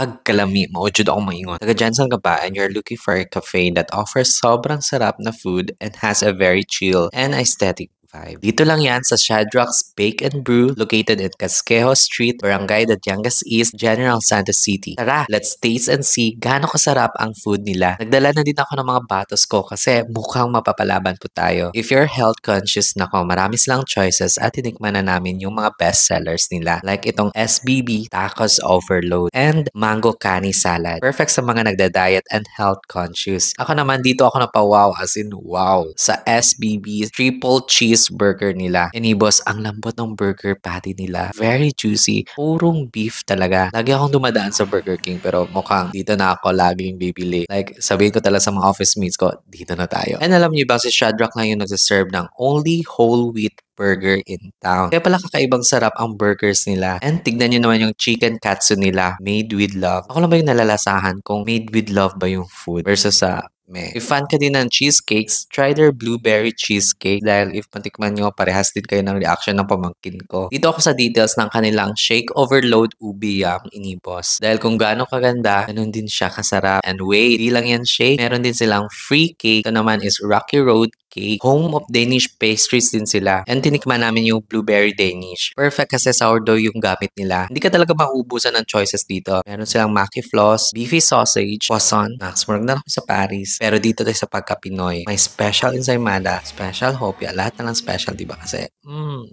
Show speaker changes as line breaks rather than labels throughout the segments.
Pagkalami, maujud akong maingon. Taga Jansan ka ba and you're looking for a cafe that offers sobrang sarap na food and has a very chill and aesthetic vibe. Dito lang yan sa Shadrack's Bake and Brew located in Casquejo Street, Barangay Datiangas East, General Santos City. Tara, let's taste and see gaano kasarap ang food nila. Nagdala na din ako ng mga batos ko kasi mukhang mapapalaban po tayo. If you're health conscious, nako, marami silang choices at tinikman na namin yung mga best sellers nila. Like itong SBB Tacos Overload and Mango Cani Salad. Perfect sa mga nagda-diet and health conscious. Ako naman dito ako napawaw as in wow sa SBB triple cheeseburger nila. Inibos, ang lambot ng burger patty nila. Very juicy. Purong beef talaga. Lagi akong dumadaan sa Burger King pero mukhang dito na ako laging bibili. Like sabihin ko talaga sa mga office mates ko, dito na tayo. And alam niyo ba si Shadrack lang yung nagsaserve ng only whole wheat burger in town. Kaya pala kakaibang sarap ang burgers nila. And tignan nyo naman yung chicken katsu nila, made with love. Ako lang ba yung nalalasahan kung made with love ba yung food versus sa meh. If fan ka din ng cheesecakes, try their blueberry cheesecake dahil if matikman nyo, parehas din kayo ng reaction ng pamangkin ko. Dito ako sa details ng kanilang Shake Overload Ubi Yam Inibos. Dahil kung gaano kaganda, ganun din siya kasarap. And wait, di lang yan shake. Meron din silang free cake. Ito naman is Rocky Road Cake. Home of Danish pastries din sila. And tinikman namin yung blueberry Danish. Perfect kasi sourdough yung gamit nila. Hindi ka talaga mauubusan ng choices dito. Meron silang Maki Floss, beefy sausage, poisson, Max Morg na ako sa Paris. Pero dito tayo sa pagka-Pinoy. May special ensaymada, special hopia, lahat na lang special, diba? Kasi,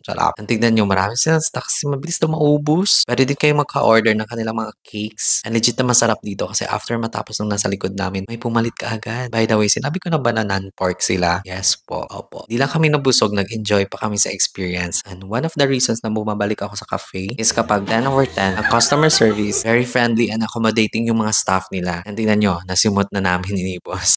sarap. Ang tignan nyo, marami silang stock kasi mabilis na maubos. Pwede din kayo magka-order ng kanilang mga cakes. And legit na masarap dito kasi after matapos nung nasa likod namin, may pumalit ka agad. By the way, sinabi ko na ba na non-pork sila? Yes po, opo. Di lang kami nabusog, nag-enjoy pa kami sa experience. And one of the reasons na bumabalik ako sa cafe is kapag 10 over 10, ang customer service, very friendly and accommodating yung mga staff nila. And tingnan nyo, nasimot na namin ni boss.